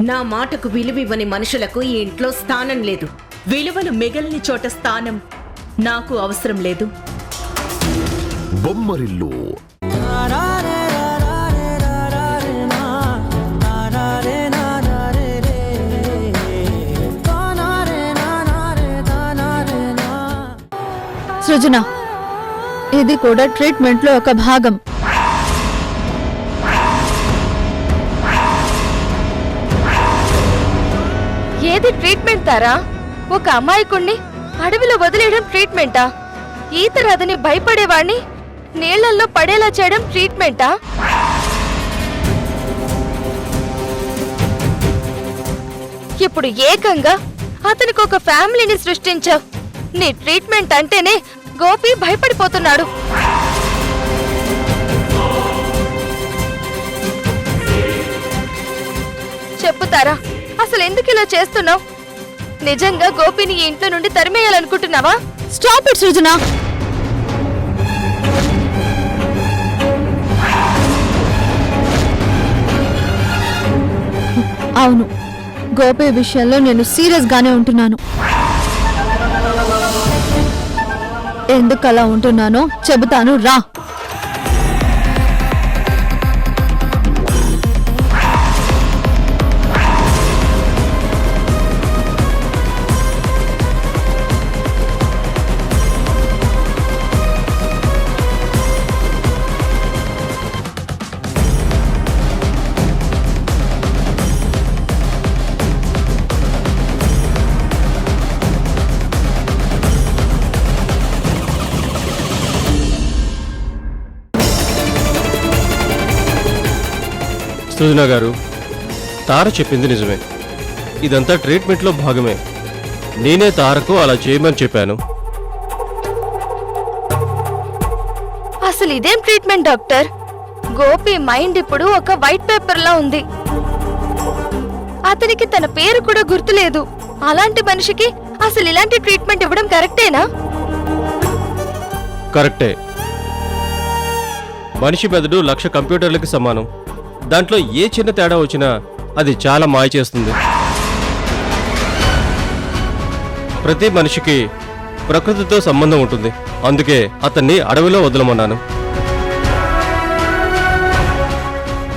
నా మాటకు విలువివ్వని మనుషులకు ఈ ఇంట్లో స్థానం లేదు. విలువలు మిగలని చోట స్థానం నాకు అవసరం లేదు. బొమ్మరిల్లు సృజన, ఇది కూడా ట్రీట్మెంట్ లో ఒక భాగం. ఏది ట్రీట్మెంట్ తారా? ఒక అమాయకుణ్ణి అడవిలో వదిలేయడం ట్రీట్మెంటా? ఈత రాదని భయపడేవాణ్ణి నీళ్లల్లో పడేలా చేయడం ట్రీట్మెంటా? ఇప్పుడు ఏకంగా అతనికి ఒక ఫ్యామిలీని సృష్టించావు. నీ ట్రీట్మెంట్ అంటేనే గోపి భయపడిపోతున్నాడు. చెప్పుతారా, అసలు ఎందుకు ఇలా చేస్తున్నావు? నిజంగా గోపిని ఈ ఇంట్లో నుండి తరిమేయాలనుకుంటున్నావా? స్టాప్ ఇట్ సృజన. అవును, గోపి విషయంలో నేను సీరియస్ గానే ఉంటున్నాను. ఎందుకు అలా ఉంటున్నానో చెబుతాను, రా. సృజన గారు, తార చెప్పింది నిజమే. ఇదంతా ట్రీట్మెంట్లో భాగమే. నేనే తారకు అలా చేయమని చెప్పాను. అసలు ఇదేం ట్రీట్మెంట్ డాక్టర్? గోపి మైండ్ ఇప్పుడు ఒక వైట్ పేపర్ లా ఉంది. అతనికి తన పేరు కూడా గుర్తులేదు. అలాంటి మనిషికి అసలు ఇలాంటి ట్రీట్మెంట్ ఇవ్వడం కరెక్టేనా? కరెక్టే. మనిషి మెదడు 1,00,000 కంప్యూటర్లకి సమానం. దాంట్లో ఏ చిన్న తేడా వచ్చినా అది చాలా మాయ చేస్తుంది. ప్రతి మనిషికి ప్రకృతితో సంబంధం ఉంటుంది. అందుకే అతన్ని అడవిలో వదలమన్నాను,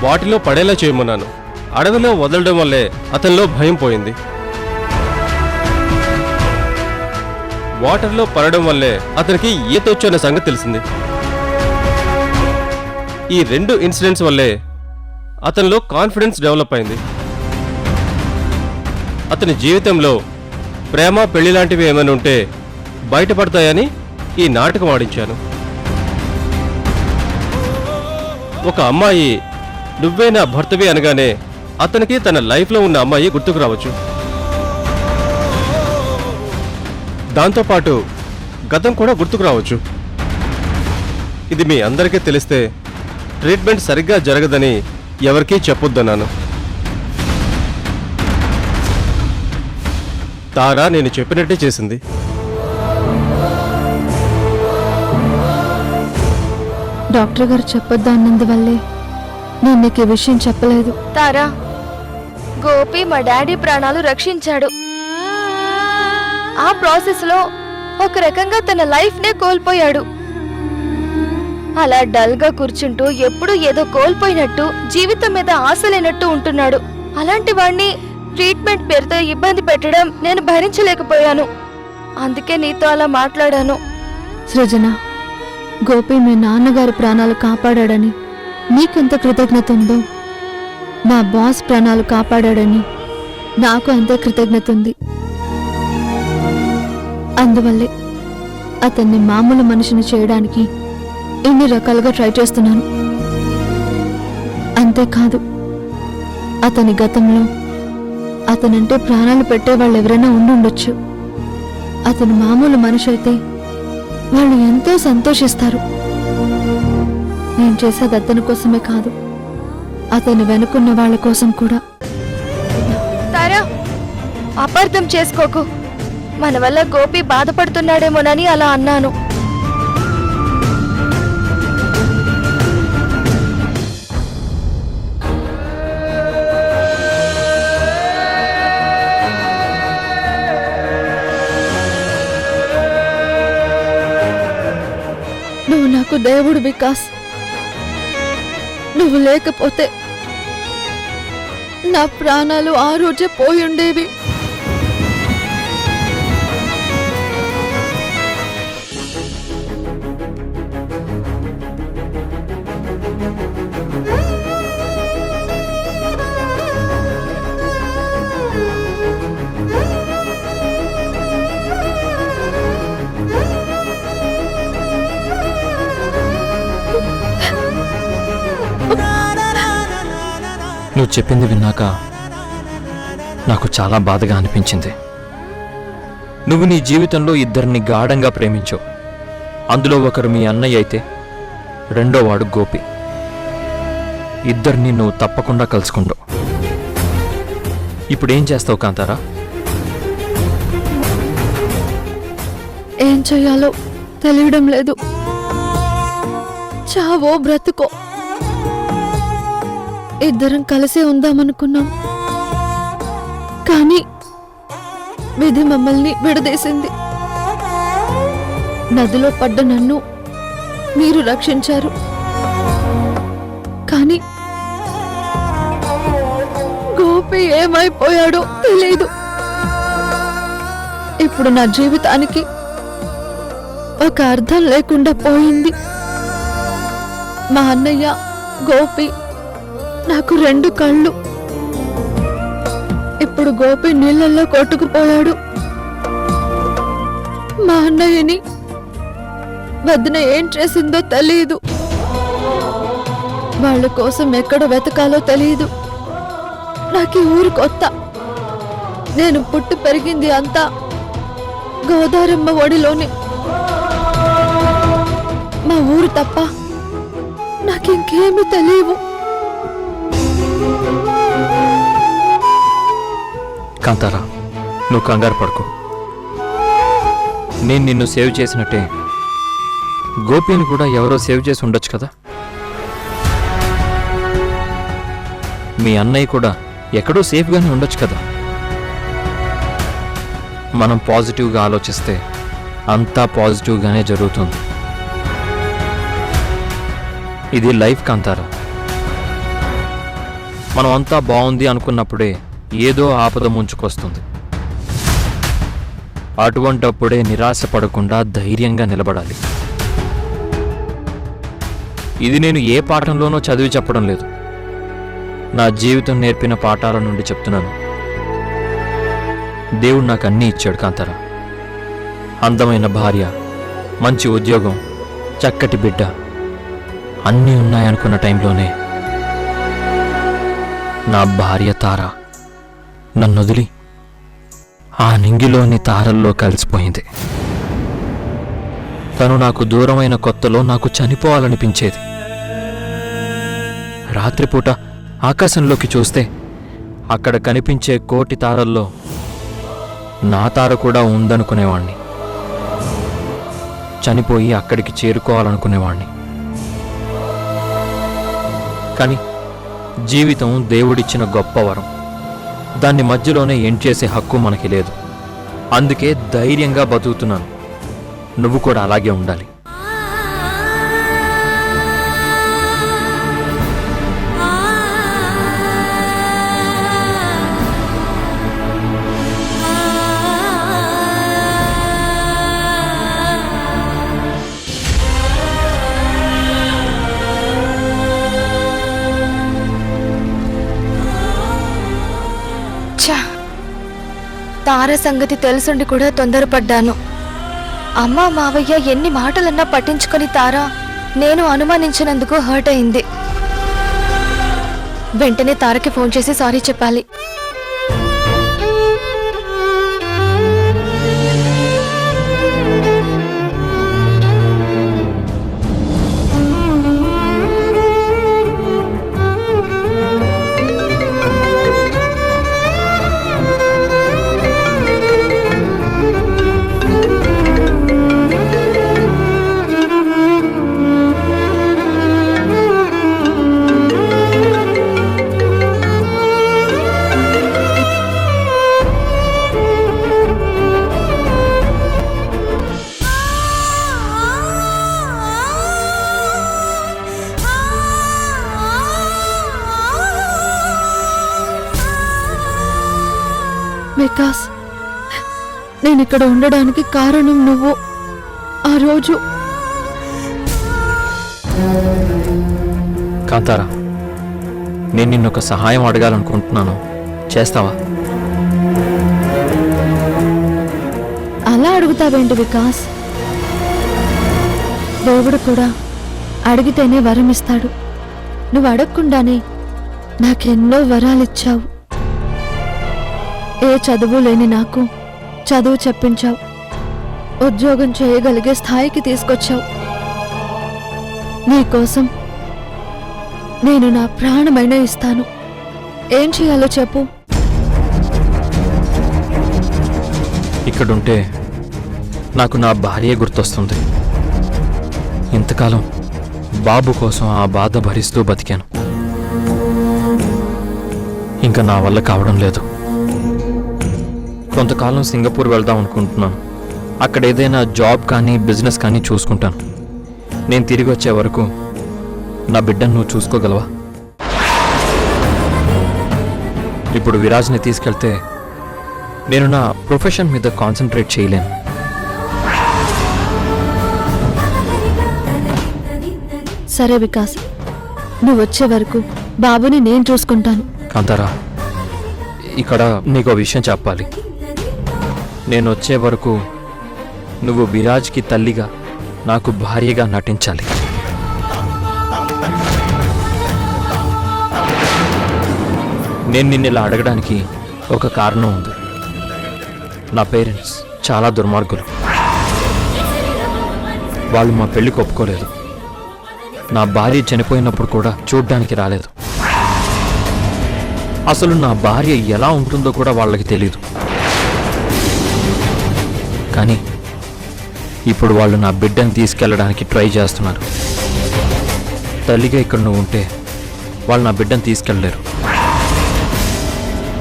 వాటిలో పడేలా చేయమన్నాను. అడవిలో వదలడం వల్లే అతనిలో భయం పోయింది. వాటర్లో పడడం వల్లే అతనికి ఈతొచ్చన్న సంగతి తెలిసింది. ఈ 2 ఇన్సిడెంట్స్ వల్లే అతనిలో కాన్ఫిడెన్స్ డెవలప్ అయింది. అతని జీవితంలో ప్రేమ పెళ్లి లాంటివి ఏమైనా ఉంటే బయటపడతాయని ఈ నాటకం ఆడించాను. ఒక అమ్మాయి నువ్వే నా భర్తవి అనగానే అతనికి తన లైఫ్లో ఉన్న అమ్మాయి గుర్తుకు రావచ్చు. దాంతోపాటు గతం కూడా గుర్తుకు రావచ్చు. ఇది మీ అందరికీ తెలిస్తే ట్రీట్మెంట్ సరిగ్గా జరగదని ఎవరికీ చెప్పొద్దన్నాను. తారా నేను చెప్పినట్టే చేసింది. డాక్టర్ గారు చెప్పొద్దు అన్నందువల్లే నేను నీకు ఈ విషయం చెప్పలేదు. తారా, గోపి మా డాడీ ప్రాణాలు రక్షించాడు. ఆ ప్రాసెస్ లో ఒక రకంగా తన లైఫ్ నే కోల్పోయాడు. అలా డల్ గా కూర్చుంటూ ఎప్పుడూ ఏదో కోల్పోయినట్టు, జీవితం మీద ఆశ లేనట్టు ఉంటున్నాడు. అలాంటి వాణ్ణి ట్రీట్మెంట్ పేరుతో ఇబ్బంది పెట్టడం నేను భరించలేకపోయాను. అందుకే నీతో అలా మాట్లాడాను. సృజన, గోపి మీ నాన్నగారి ప్రాణాలు కాపాడాడని నీకెంత కృతజ్ఞత ఉందో, నా బాస్ ప్రాణాలు కాపాడాడని నాకు అంతే కృతజ్ఞత ఉంది. అందువల్లే అతన్ని మామూలు మనిషిని చేయడానికి ఇన్ని రకాలుగా ట్రై చేస్తున్నాను. అంతేకాదు, అతని గతంలో అతనంటే ప్రాణాలు పెట్టే వాళ్ళు ఎవరైనా ఉండుండొచ్చు. అతను మామూలు మనిషి అయితే వాళ్ళు ఎంతో సంతోషిస్తారు. నేను చేసేది అతని కోసమే కాదు, అతని వెనుకున్న వాళ్ళ కోసం కూడా. తారా, అపార్థం చేసుకోకు. మన వల్ల గోపి బాధపడుతున్నాడేమోనని అలా అన్నాను. నాకు దేవుడు వికాస్. నువ్వు లేకపోతే నా ప్రాణాలు ఆ రోజే పోయుండేవి. నువ్వు చెప్పింది విన్నాక నాకు చాలా బాధగా అనిపించింది. నువ్వు నీ జీవితంలో ఇద్దరిని గాఢంగా ప్రేమించావు. అందులో ఒకరు మీ అన్నయ్య అయితే రెండోవాడు గోపి. ఇద్దరిని నువ్వు తప్పకుండా కలుసుకుంటావు. ఇప్పుడేం చేస్తావు కాంతారా? ఏం చెయ్యాలో తెలియడం లేదు. చావో బ్రతుకో ఇద్దరం కలిసే ఉందామనుకున్నాం. కానీ విధి మమ్మల్ని విడదీసింది. నదిలో పడ్డ నన్ను మీరు రక్షించారు. కానీ గోపి ఏమైపోయాడో తెలీదు. ఇప్పుడు నా జీవితానికి ఒక అర్థం లేకుండా పోయింది. మా అన్నయ్య గోపి నాకు రెండు కళ్ళు. ఇప్పుడు గోపి నీళ్ళల్లో కొట్టుకుపోయాడు. మా అన్నయ్యని వదిన ఏం చేసిందో తెలియదు. వాళ్ళ కోసం ఎక్కడ వెతకాలో తెలియదు. నాకు ఈ ఊరు కొత్త. నేను పుట్టి పెరిగింది అంతా గోదారమ్మ ఒడిలోనే. మా ఊరు తప్ప నాకింకేమీ తెలియవు. కాంతారా, నువ్వు కంగారు పడుకో. నేను నిన్ను సేవ్ చేసినట్టే గోపిని కూడా ఎవరో సేవ్ చేసి ఉండొచ్చు కదా. మీ అన్నయ్య కూడా ఎక్కడో సేఫ్గానే ఉండొచ్చు కదా. మనం పాజిటివ్గా ఆలోచిస్తే అంతా పాజిటివ్గానే జరుగుతుంది. ఇది లైఫ్ కాంతారా. మనం అంతా బాగుంది అనుకున్నప్పుడే ఏదో ఆపద ముంచుకొస్తుంది. అటువంటప్పుడే నిరాశ పడకుండా ధైర్యంగా నిలబడాలి. ఇది నేను ఏ పాఠంలోనో చదివి చెప్పడం లేదు. నా జీవితం నేర్పిన పాఠాల నుండి చెప్తున్నాను. దేవుడు నాకు అన్నీ ఇచ్చాడు కాంతారా. అందమైన భార్య, మంచి ఉద్యోగం, చక్కటి బిడ్డ అన్నీ ఉన్నాయనుకున్న టైంలోనే నా భార్య తార నన్నొదిలి ఆ నింగిలోని తారల్లో కలిసిపోయింది. తను నాకు దూరమైన కొత్తలో నాకు చనిపోవాలనిపించేది. రాత్రిపూట ఆకాశంలోకి చూస్తే అక్కడ కనిపించే కోటి తారల్లో నా తార కూడా ఉందనుకునేవాణ్ణి. చనిపోయి అక్కడికి చేరుకోవాలనుకునేవాణ్ణి. కానీ జీవితం దేవుడిచ్చిన గొప్ప వరం. దాన్ని మధ్యలోనే ఎండ్ చేసే హక్కు మనకి లేదు. అందుకే ధైర్యంగా బతుకుతున్నాను. నువ్వు కూడా అలాగే ఉండాలి. తార సంగతి తెలుసుండి కూడా తొందరపడ్డాను. అమ్మ మావయ్య ఎన్ని మాటలన్నా పట్టించుకొని తార నేను అనుమానించినందుకు హర్ట్ అయింది. వెంటనే తారకి ఫోన్ చేసి సారీ చెప్పాలి. వికాస్, నేను ఇక్కడ ఉండడానికి కారణం నువ్వు. ఆ రోజు కాంతారా, నేను నిన్నొక సహాయం అడగాలనుకుంటున్నాను, చేస్తావా? అలా అడుగుతావేంటి వికాస్? దేవుడు కూడా అడిగితేనే వరం ఇస్తాడు. నువ్వు అడగకుండానే నాకెన్నో వరాలిచ్చావు. ఏ చదువు లేని నాకు చదువు చెప్పించావు. ఉద్యోగం చేయగలిగే స్థాయికి తీసుకొచ్చావు. నీకోసం నేను నా ప్రాణమైనా ఇస్తాను. ఏం చేయాలో చెప్పు. ఇక్కడుంటే నాకు నా భార్య గుర్తొస్తుంది. ఇంతకాలం బాబు కోసం ఆ బాధ భరిస్తూ బతికాను. ఇంకా నా వల్ల కావడం లేదు. కొంతకాలం సింగపూర్ వెళ్దాం అనుకుంటున్నాను. అక్కడ ఏదైనా జాబ్ కానీ బిజినెస్ కానీ చూసుకుంటాను. నేను తిరిగి వచ్చే వరకు నా బిడ్డను నువ్వు చూసుకోగలవా? ఇప్పుడు విరాజ్ని తీసుకెళ్తే నేను నా ప్రొఫెషన్ మీద కాన్సన్ట్రేట్ చేయలేను. సరే వికాస్, నువ్వు వచ్చే వరకు బాబుని నేను చూసుకుంటాను. కాంతారా, ఇక్కడ నీకు విషయం చెప్పాలి. నేను వచ్చే వరకు నువ్వు విరాజ్కి తల్లిగా, నాకు భార్యగా నటించాలి. నేను నిన్ను ఇలా అడగడానికి ఒక కారణం ఉంది. నా పేరెంట్స్ చాలా దుర్మార్గులు. వాళ్ళు మా పెళ్లికి ఒప్పుకోలేదు. నా భార్య చనిపోయినప్పుడు కూడా చూడ్డానికి రాలేదు. అసలు నా భార్య ఎలా ఉంటుందో కూడా వాళ్ళకి తెలీదు. కానీ ఇప్పుడు వాళ్ళు నా బిడ్డను తీసుకెళ్ళడానికి ట్రై చేస్తున్నారు. తల్లిగా ఇక్కడ నువ్వు ఉంటే వాళ్ళు నా బిడ్డను తీసుకెళ్ళలేరు.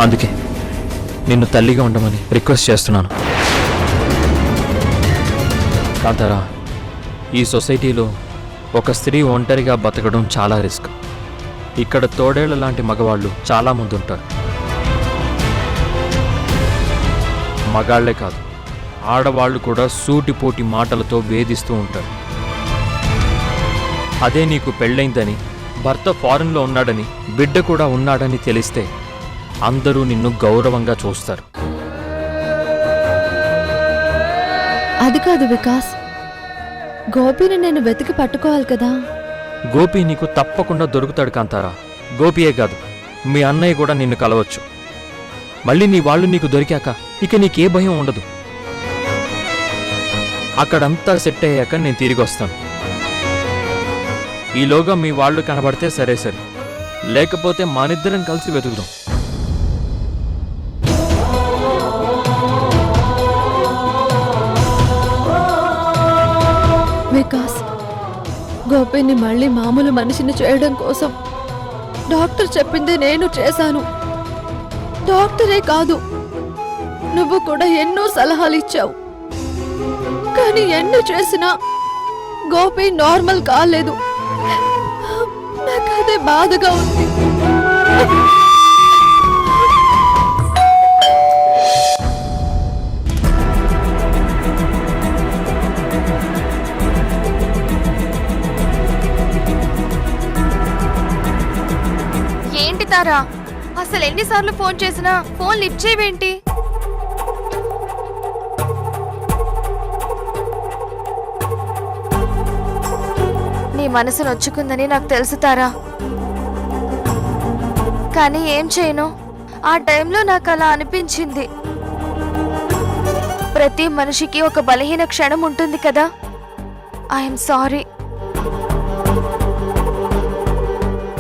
అందుకే నిన్ను తల్లిగా ఉండమని రిక్వెస్ట్ చేస్తున్నాను. కాంతారా, ఈ సొసైటీలో ఒక స్త్రీ ఒంటరిగా బతకడం చాలా రిస్క్. ఇక్కడ తోడేళ్ల లాంటి మగవాళ్ళు చాలామంది ఉంటారు. మగాళ్లే కాదు, ఆడవాళ్ళు కూడా సూటిపోటి మాటలతో వేధిస్తూ ఉంటారు. అదే నీకు పెళ్ళైందని, భర్త ఫారెన్లో ఉన్నాడని, బిడ్డ కూడా ఉన్నాడని తెలిస్తే అందరూ నిన్ను గౌరవంగా చూస్తారు. అది కాదు వికాస్, గోపిని నేను వెతికి పట్టుకోవాలి కదా. గోపి నీకు తప్పకుండా దొరుకుతాడు కాంతారా. గోపియే కాదు, మీ అన్నయ్య కూడా నిన్ను కలవచ్చు. మళ్ళీ నీ వాళ్ళు నీకు దొరికాక ఇక నీకే భయం ఉండదు. అక్కడంతా సెట్ అయ్యాక నేను తిరిగి వస్తాను. ఈలోగా మీ వాళ్ళు కనబడితే సరే సరే, లేకపోతే మనిద్దరం కలిసి వెతుకుదాం. వికాస్, గోపిని మళ్ళీ మామూలు మనిషిని చేయడం కోసం డాక్టర్ చెప్పింది నేను చేశాను. డాక్టరే కాదు, నువ్వు కూడా ఎన్నో సలహాలు ఇచ్చావు. కానీ ఎన్ని చేసినా గోపి నార్మల్ కాలేదు. నాకదే బాధగా ఉంది. ఏంటి తారా, అసలు ఎన్నిసార్లు ఫోన్ చేసినా ఫోన్ లిఫ్ట్ చేయవేంటి? నీ మనసు నొచ్చుకుందని నాకు తెలుసు తారా, కానీ ఏం చేయను, ఆ టైంలో నాకు అలా అనిపించింది. ప్రతి మనిషికి ఒక బలహీన క్షణం ఉంటుంది కదా. I'm sorry.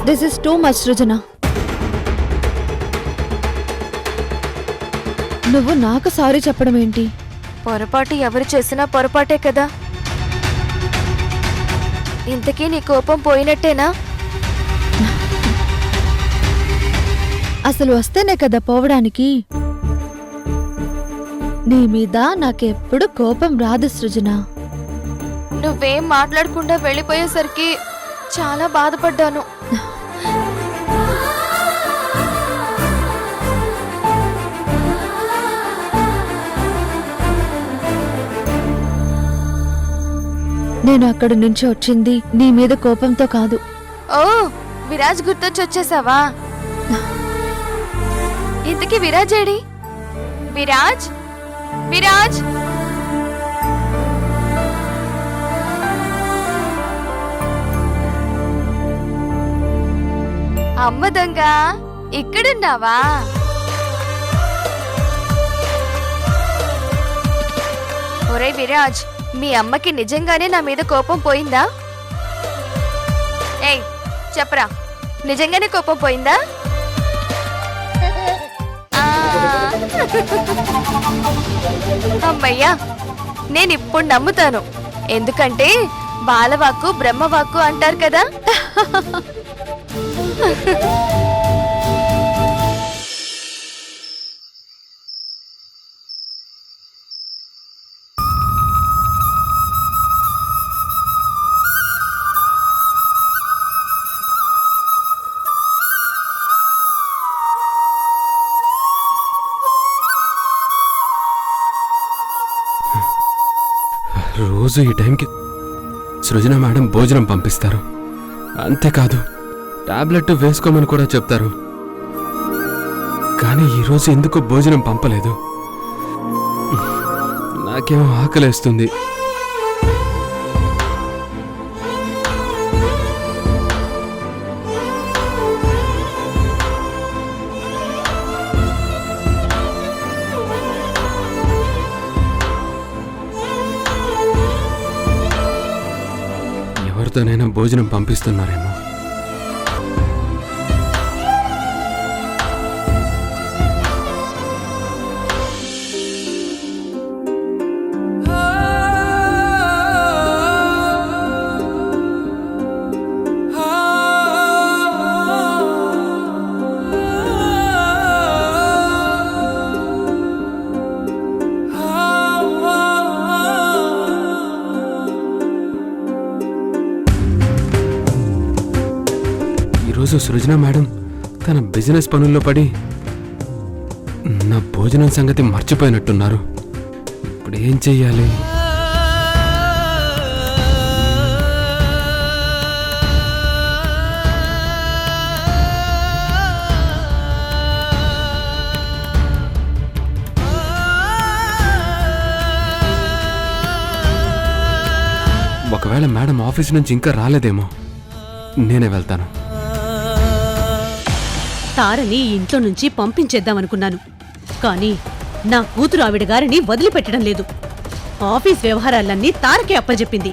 This is too much Srujana. నువ్వు నాకు సారీ చెప్పడం ఏంటి? పొరపాటు ఎవరు చేసినా పొరపాటే కదా. ఇంతకీ నీ కోపం పోయినట్టేనా? అసలు వస్తేనే కదా పోవడానికి. నీ మీద నాకెప్పుడు కోపం రాదు సృజన. నువ్వేం మాట్లాడకుండా వెళ్ళిపోయేసరికి చాలా బాధపడ్డాను. నేను అక్కడి నుంచి వచ్చింది నీ మీద కోపంతో కాదు. ఓ విరాజ్ గుర్తొచ్చొచ్చేసావా? ఇంతకీ విరాజ్ ఏడి? విరాజ్ విరాజ్ అమ్మ దొంగ ఇక్కడున్నావా? ఒరే విరాజ్, మీ అమ్మకి నిజంగానే నా మీద కోపం పోయిందా? ఏయ్ చెప్పరా, నిజంగానే కోపం పోయిందా? ఆ. అమ్మయ్యా, నేను ఇప్పుడు నమ్ముతాను. ఎందుకంటే బాలవాక్కు బ్రహ్మవాక్కు అంటారు కదా. రోజు ఈ టైంకి సృజన మేడం భోజనం పంపిస్తారు. అంతేకాదు టాబ్లెట్ వేసుకోమని కూడా చెప్తారు. కానీ ఈరోజు ఎందుకో భోజనం పంపలేదు. నాకేమో ఆకలేస్తుంది. ఎవరితోనైనా భోజనం పంపిస్తున్నారేమో. ఈరోజు సృజన మేడం తన బిజినెస్ పనుల్లో పడి నా భోజనం సంగతి మర్చిపోయినట్టున్నారు. ఇప్పుడు ఏం చెయ్యాలి? ఒకవేళ మేడం ఆఫీస్ నుంచి ఇంకా రాలేదేమో, నేనే వెళ్తాను. తారని ఇంట్లో నుంచి పంపించేద్దామనుకున్నాను, కానీ నా కూతురు ఆవిడ గారిని వదిలిపెట్టడం లేదు. ఆఫీస్ వ్యవహారాలన్నీ తారకే అప్పచెప్పింది.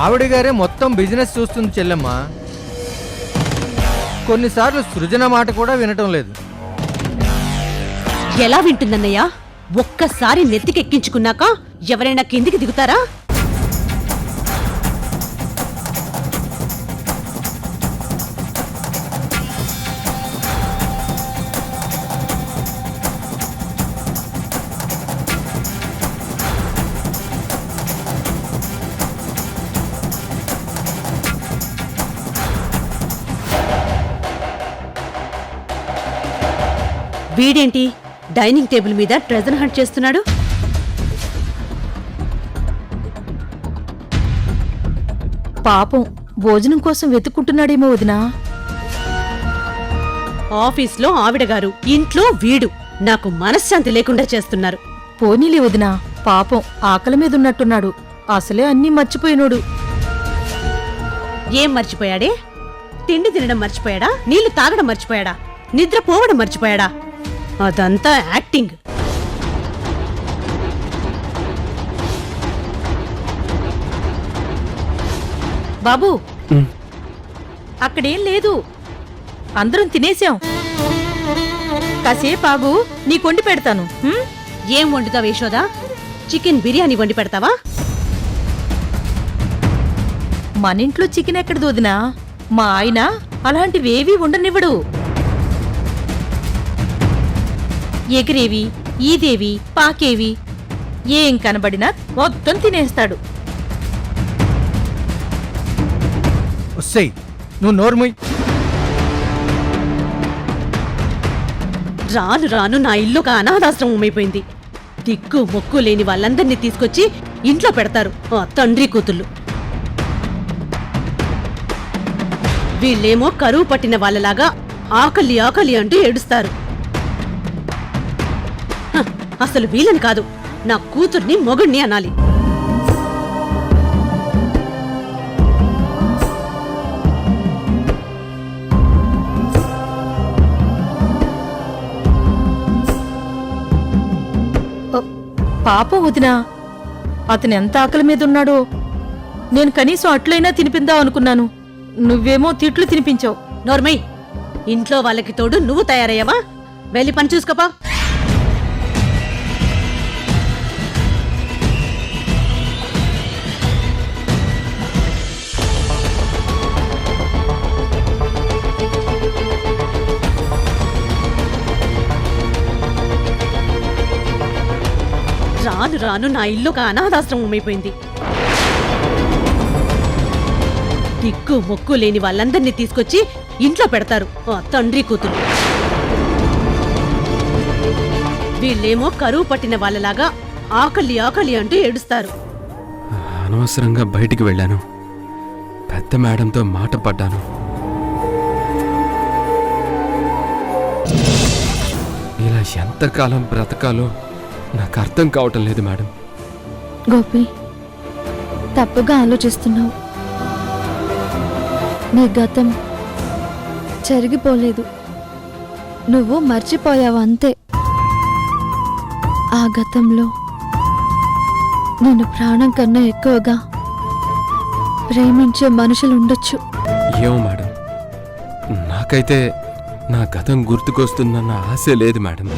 ఆవిడ గారే మొత్తం బిజినెస్ చూస్తుంది చెల్లెమ్మ. కొన్నిసార్లు సృజన మాట కూడా వినటం లేదు. ఎలా వింటుందన్నయ్యా? ఒక్కసారి నెత్తికెక్కించుకున్నాక ఎవరైనా కిందికి దిగుతారా? వీడేంటి డైనింగ్ టేబుల్ మీద ట్రెజర్ హంట్ చేస్తున్నాడు? పాపం భోజనం కోసం వెతుక్కుంటున్నాడేమో వదినా. ఆఫీస్లో ఆవిడ గారు, ఇంట్లో వీడు నాకు మనశ్శాంతి లేకుండా చేస్తున్నారు. పోనీలే వదినా, పాపం ఆకలి మీద ఉన్నట్టున్నాడు. అసలే అన్నీ మర్చిపోయినోడు. ఏం మర్చిపోయాడే? తిండి తినడం మర్చిపోయాడా? నీళ్లు తాగడం మర్చిపోయాడా? నిద్రపోవడం మర్చిపోయాడా? అదంతా యాక్టింగ్. బాబు, అక్కడేం లేదు, అందరం తినేశాం. కాసేపు ఆగు, నీ కొండి పెడతాను. ఏం వండుతావు యశోదా? చికెన్ బిర్యానీ వండి పెడతావా? మన ఇంట్లో చికెన్ ఎక్కడ దోదినా? మా ఆయన అలాంటివేవీ ఉండనివ్వడు. ఎగిరేవి, ఈదేవి, పాకేవి ఏం కనబడినా మొత్తం తినేస్తాడు. వస్తాయి, నువ్వు నోర్ముయ్. రాను రాను నా ఇల్లు ఒక అనాథాశ్రమం అయిపోయింది. దిక్కు మొక్కు లేని వాళ్ళందరినీ తీసుకొచ్చి ఇంట్లో పెడతారు ఆ తండ్రి కూతుళ్ళు. వీళ్ళేమో కరువు పట్టిన వాళ్ళలాగా ఆకలి ఆకలి అంటూ ఏడుస్తారు. హ, అసలు వీళ్ళని కాదు, నా కూతుర్ని మొగుణ్ణి అనాలి. పాపం వదినా, అతను ఎంత ఆకలి మీద ఉన్నాడో. నేను కనీసం అట్లయినా తినిపిందా అనుకున్నాను. నువ్వేమో తిట్లు తినిపించావు. నోర్మై, ఇంట్లో వాళ్ళకి తోడు నువ్వు తయారయ్యావా? వెళ్ళి పని చూసుకోపా. రాను రాను నా ఇల్లు ఒక అనాథాశ్రమం అయిపోయింది. దిక్కు మొక్కు లేని వాళ్ళందరినీ తీసుకొచ్చి ఇంట్లో పెడతారు ఆ తండ్రి కూతురు. వీళ్ళేమో కరువు పట్టిన వాళ్ళలాగా ఆకలి ఆకలి అంటూ ఏడుస్తారు. అనవసరంగా బయటికి వెళ్ళాను. పెద్ద మేడంతో మాట పడ్డాను. ఇలా ఎంతకాలం బ్రతకాలో నాకు అర్థం కావటం లేదు మేడం. గోపి, తప్పుగా ఆలోచిస్తున్నావు. నీ గతం చెరిగిపోలేదు, నువ్వు మర్చిపోయావు అంతే. ఆ గతంలో నేను ప్రాణం కన్నా ఎక్కువగా ప్రేమించే మనుషులు ఉండొచ్చు. ఏమో మేడం, నాకైతే నా గతం గుర్తుకొస్తుందన్న ఆశ లేదు మేడం.